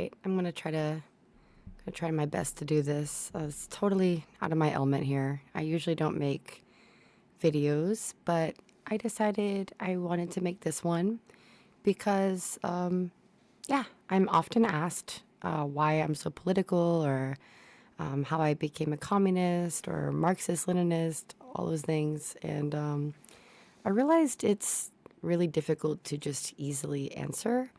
right. I'm gonna try my best to do this. It's totally out of my element here. I usually don't make videos, but I decided I wanted to make this one because, yeah, I'm often asked why I'm so political or how I became a communist or Marxist Leninist, all those things. And I realized it's really difficult to just easily answer.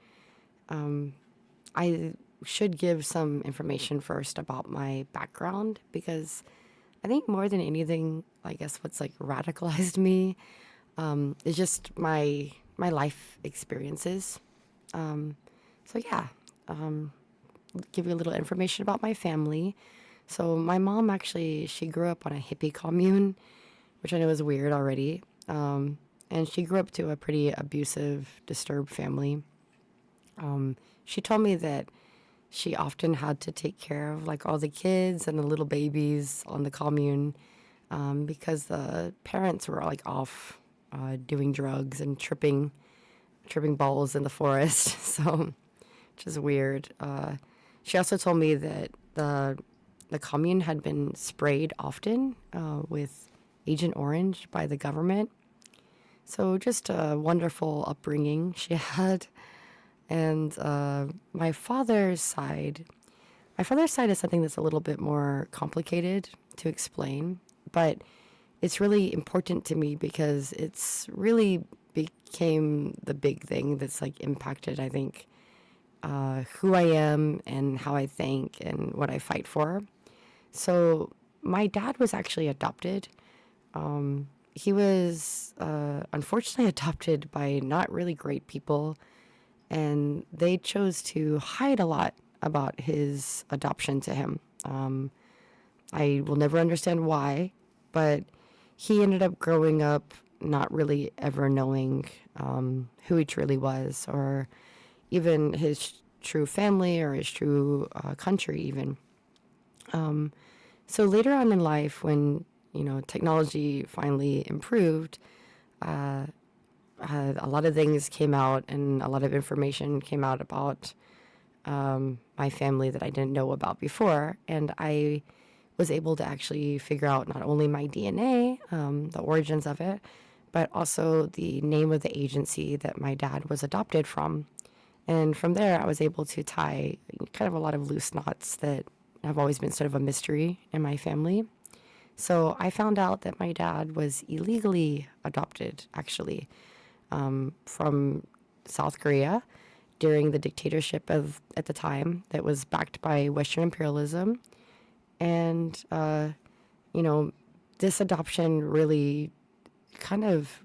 I should give some information first about my background because I think more than anything, I guess what's like radicalized me is just my life experiences. So yeah, give you a little information about my family. So my mom actually she grew up on a hippie commune, which I know is weird already. And she grew up to a pretty abusive, disturbed family. She told me that she often had to take care of like all the kids and the little babies on the commune because the parents were like off doing drugs and tripping balls in the forest. So, which is weird. She also told me that the commune had been sprayed often with Agent Orange by the government. So just a wonderful upbringing she had. And my father's side is something that's a little bit more complicated to explain, but it's really important to me because it's really became the big thing that's like impacted, I think, who I am and how I think and what I fight for. So my dad was actually adopted. He was unfortunately adopted by not really great people, and they chose to hide a lot about his adoption to him. I will never understand why, but he ended up growing up not really ever knowing who he truly was, or even his true family or his true country, even. So later on in life, when technology finally improved, a lot of things came out and a lot of information came out about my family that I didn't know about before. And I was able to actually figure out not only my DNA, the origins of it, but also the name of the agency that my dad was adopted from. And from there, I was able to tie kind of a lot of loose knots that have always been sort of a mystery in my family. So I found out that my dad was illegally adopted, actually, from South Korea during the dictatorship of at the time that was backed by Western imperialism. And, this adoption really kind of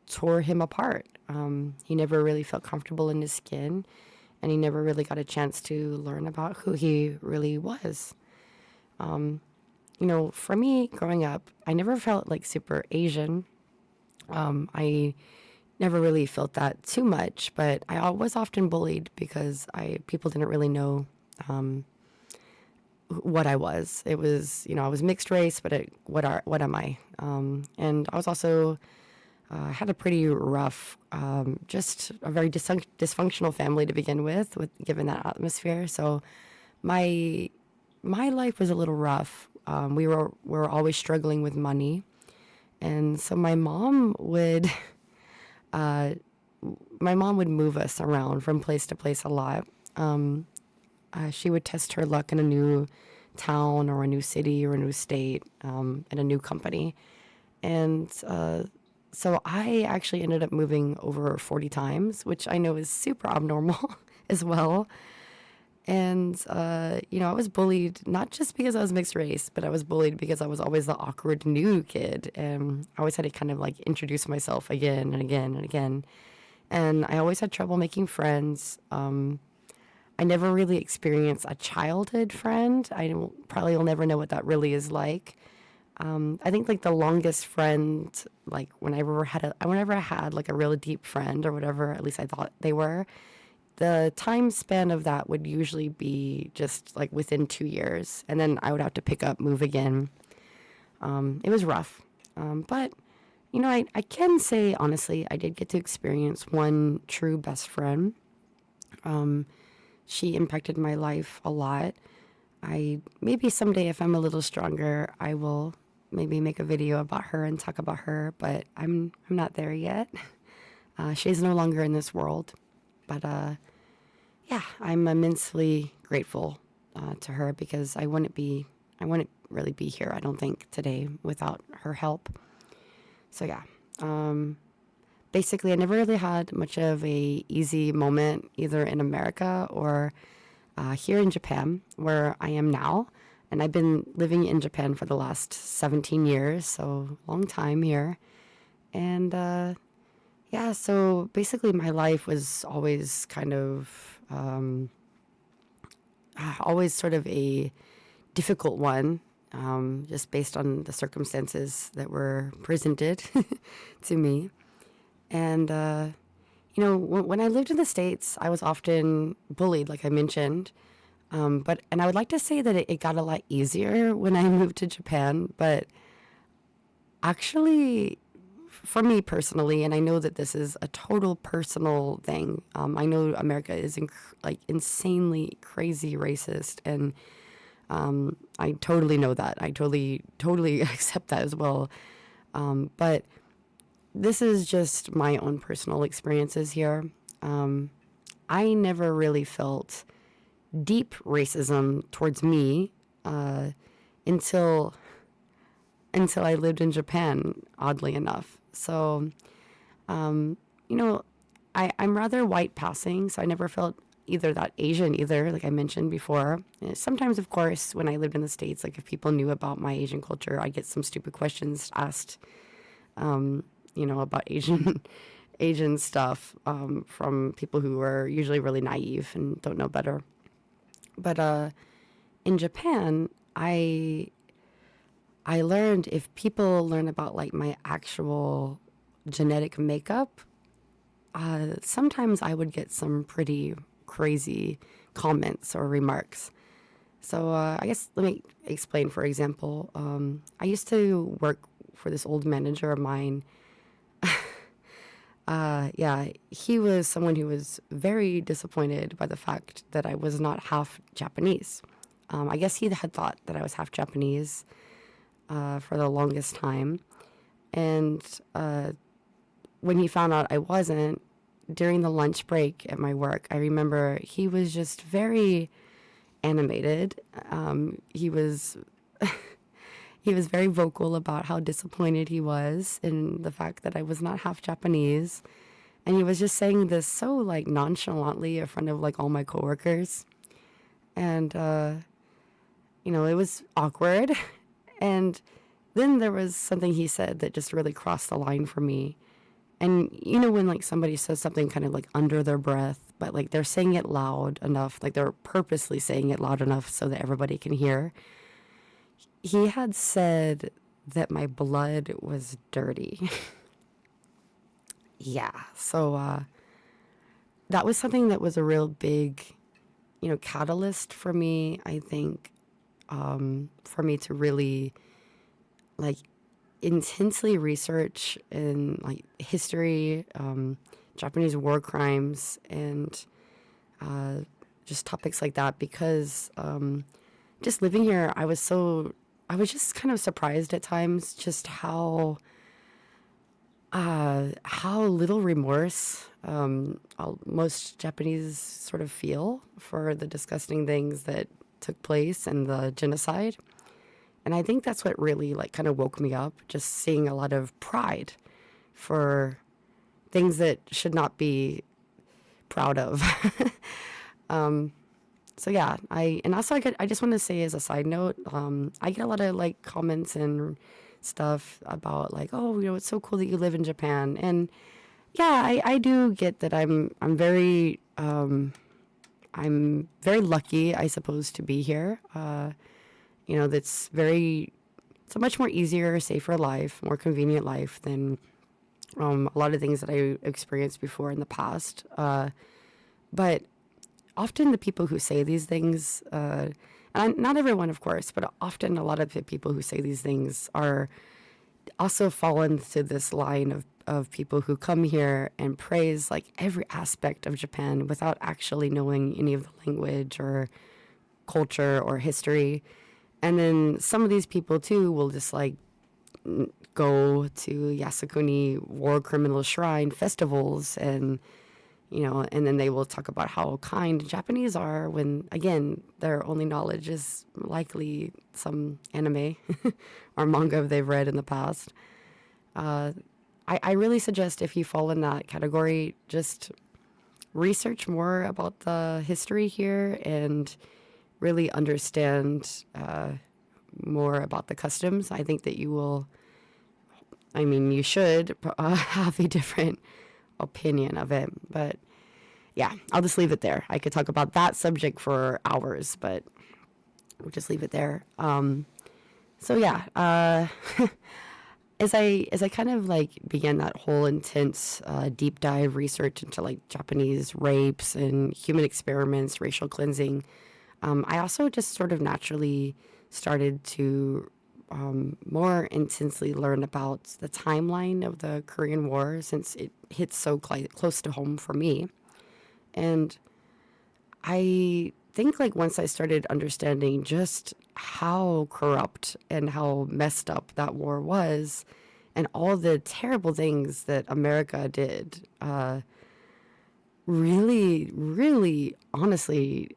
tore him apart. He never really felt comfortable in his skin, and he never really got a chance to learn about who he really was. For me growing up, I never felt like super Asian. I never really felt that too much, but I was often bullied because people didn't really know what I was. It was, I was mixed race, but what am I? And I was also had a pretty rough, just a very dysfunctional family to begin with given that atmosphere. So my life was a little rough. We were always struggling with money, and so uh, my mom would move us around from place to place a lot. She would test her luck in a new town or a new city or a new state, in a new company. And so I actually ended up moving over 40 times, which I know is super abnormal as well. And, I was bullied not just because I was mixed race, but I was bullied because I was always the awkward new kid. And I always had to kind of like introduce myself again and again and again. And I always had trouble making friends. I never really experienced a childhood friend. Probably will never know what that really is like. I think like the longest friend, like whenever I had like a really deep friend or whatever, at least I thought they were, the time span of that would usually be just like within 2 years. And then I would have to pick up, move again. It was rough. But, I can say honestly, I did get to experience one true best friend. She impacted my life a lot. I maybe someday, if I'm a little stronger, I will maybe make a video about her and talk about her, but I'm not there yet. She's no longer in this world, but yeah, I'm immensely grateful to her because I wouldn't really be here, I don't think, today without her help. So yeah, basically, I never really had much of a easy moment either in America or here in Japan, where I am now. And I've been living in Japan for the last 17 years, so long time here. And yeah, so basically, my life was always kind of always sort of a difficult one, just based on the circumstances that were presented to me. And, when I lived in the States, I was often bullied, like I mentioned. And I would like to say that it got a lot easier when I moved to Japan. But actually, for me personally, and I know that this is a total personal thing, I know America is insanely crazy racist. And I totally know that. I totally accept that as well. But this is just my own personal experiences here. I never really felt deep racism towards me until I lived in Japan, oddly enough. So, I'm rather white passing, so I never felt either that Asian either, like I mentioned before. And sometimes, of course, when I lived in the States, like if people knew about my Asian culture, I get some stupid questions asked. About Asian stuff from people who are usually really naive and don't know better. But in Japan, I learned if people learn about like my actual genetic makeup, sometimes I would get some pretty crazy comments or remarks. So I guess let me explain. For example, I used to work for this old manager of mine. Yeah, he was someone who was very disappointed by the fact that I was not half Japanese. I guess he had thought that I was half Japanese for the longest time. And when he found out I wasn't, during the lunch break at my work, I remember he was just very animated. He was He was very vocal about how disappointed he was in the fact that I was not half Japanese. And he was just saying this so like nonchalantly in front of like all my coworkers. And, it was awkward. And then there was something he said that just really crossed the line for me. And when like somebody says something kind of like under their breath, but like they're saying it loud enough, like they're purposely saying it loud enough so that everybody can hear. He had said that my blood was dirty. Yeah, so that was something that was a real big, catalyst for me, I think, for me to really, like, intensely research in, like, history, Japanese war crimes, and just topics like that, because just living here, I was just kind of surprised at times just how little remorse most Japanese sort of feel for the disgusting things that took place and the genocide. And I think that's what really like kind of woke me up, just seeing a lot of pride for things that should not be proud of. So yeah, I just want to say as a side note, I get a lot of like comments and stuff about like, oh, it's so cool that you live in Japan. And yeah, I do get that I'm very lucky, I suppose, to be here. It's a much more easier, safer life, more convenient life than a lot of things that I experienced before in the past. But often the people who say these things, and not everyone, of course, but often a lot of the people who say these things are also fall into this line of of people who come here and praise like every aspect of Japan without actually knowing any of the language or culture or history. And then some of these people too will just like go to Yasukuni war criminal shrine festivals, and and then they will talk about how kind Japanese are when, again, their only knowledge is likely some anime or manga they've read in the past. I really suggest, if you fall in that category, just research more about the history here and really understand more about the customs. I think that you should have a different opinion of it. But yeah, I'll just leave it there. I could talk about that subject for hours, but we'll just leave it there. So yeah, as I kind of like began that whole intense deep dive research into like Japanese rapes and human experiments, racial cleansing, I also just sort of naturally started to more intensely learn about the timeline of the Korean War, since it hits so close to home for me. And I think like once I started understanding just how corrupt and how messed up that war was, and all the terrible things that America did, really, really, honestly,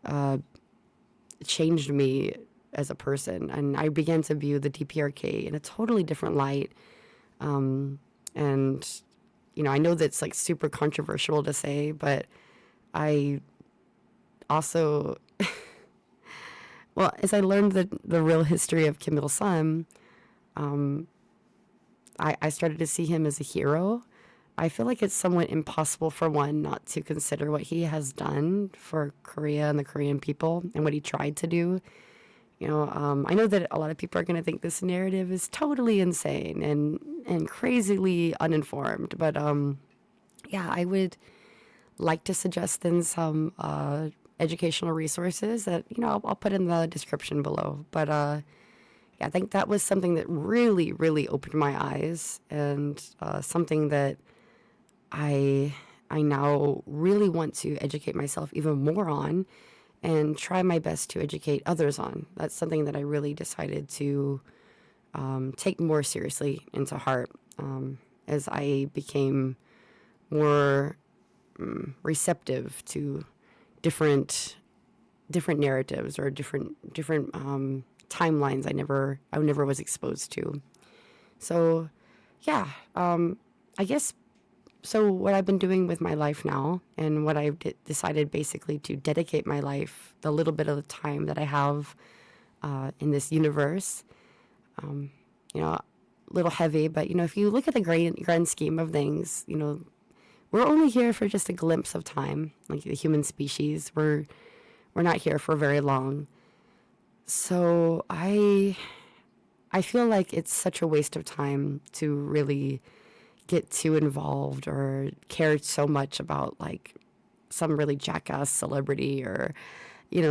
changed me as a person. And I began to view the DPRK in a totally different light. And, I know that's like super controversial to say, but I also, well, as I learned the real history of Kim Il-sung, I started to see him as a hero. I feel like it's somewhat impossible for one not to consider what he has done for Korea and the Korean people and what he tried to do. I know that a lot of people are going to think this narrative is totally insane and crazily uninformed, but yeah, I would like to suggest then some educational resources that I'll put in the description below. But yeah, I think that was something that really, really opened my eyes, and something that I now really want to educate myself even more on, and try my best to educate others on. That's something that I really decided to take more seriously into heart as I became more receptive to different narratives or different timelines I never was exposed to. So yeah, I guess. So what I've been doing with my life now, and what I've decided basically to dedicate my life, the little bit of the time that I have in this universe, a little heavy, but if you look at the grand scheme of things, we're only here for just a glimpse of time. Like the human species, we're not here for very long. So I feel like it's such a waste of time to really get too involved or care so much about like some really jackass celebrity or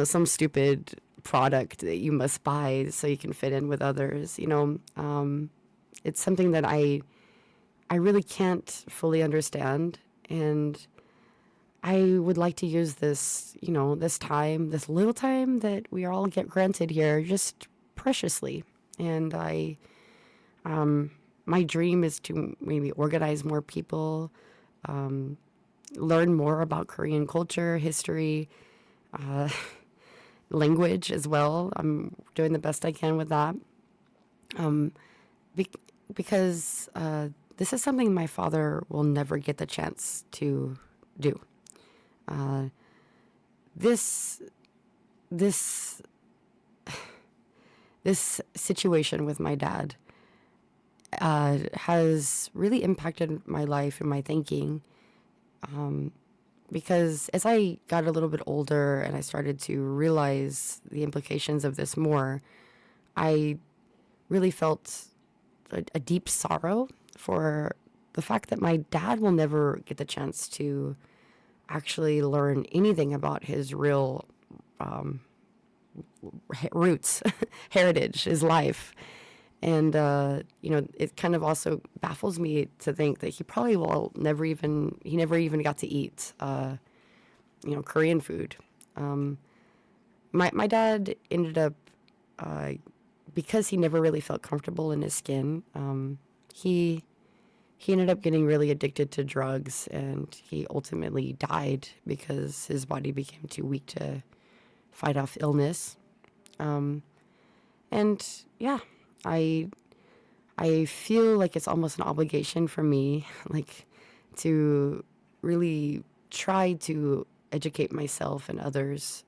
some stupid product that you must buy so you can fit in with others. It's something that I really can't fully understand, and I would like to use this this little time that we all get granted here just preciously. And my dream is to maybe organize more people, learn more about Korean culture, history, language as well. I'm doing the best I can with that. Because this is something my father will never get the chance to do. This situation with my dad has really impacted my life and my thinking, because as I got a little bit older and I started to realize the implications of this more, I really felt a deep sorrow for the fact that my dad will never get the chance to actually learn anything about his real roots, heritage, his life. And, it kind of also baffles me to think that he probably he never even got to eat, Korean food. My dad ended up, uh, because he never really felt comfortable in his skin, he ended up getting really addicted to drugs, and he ultimately died because his body became too weak to fight off illness. Um, and yeah, I I feel like it's almost an obligation for me, like, to really try to educate myself and others,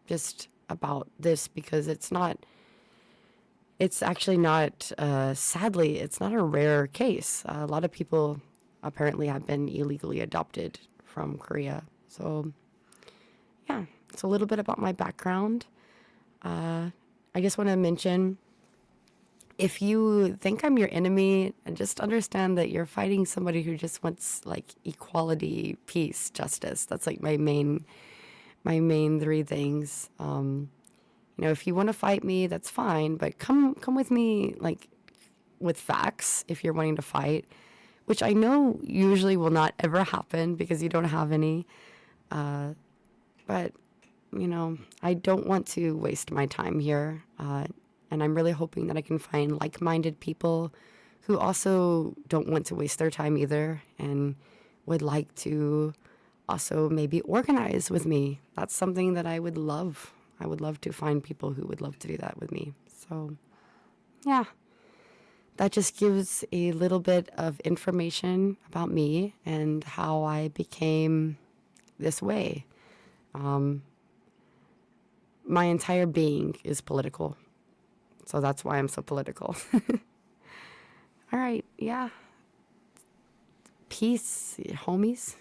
just about this, because it's actually not, sadly, it's not a rare case. A lot of people apparently have been illegally adopted from Korea. So, yeah, it's a little bit about my background. I just want to mention, if you think I'm your enemy, and just understand that you're fighting somebody who just wants like equality, peace, justice. That's like my main three things. If you want to fight me, that's fine, but come with me, like, with facts if you're wanting to fight, which I know usually will not ever happen because you don't have any. But I don't want to waste my time here. And I'm really hoping that I can find like-minded people who also don't want to waste their time either, and would like to also maybe organize with me. That's something that I would love. I would love to find people who would love to do that with me. So, yeah, that just gives a little bit of information about me and how I became this way. My entire being is political. So that's why I'm so political. All right. Yeah. Peace, homies.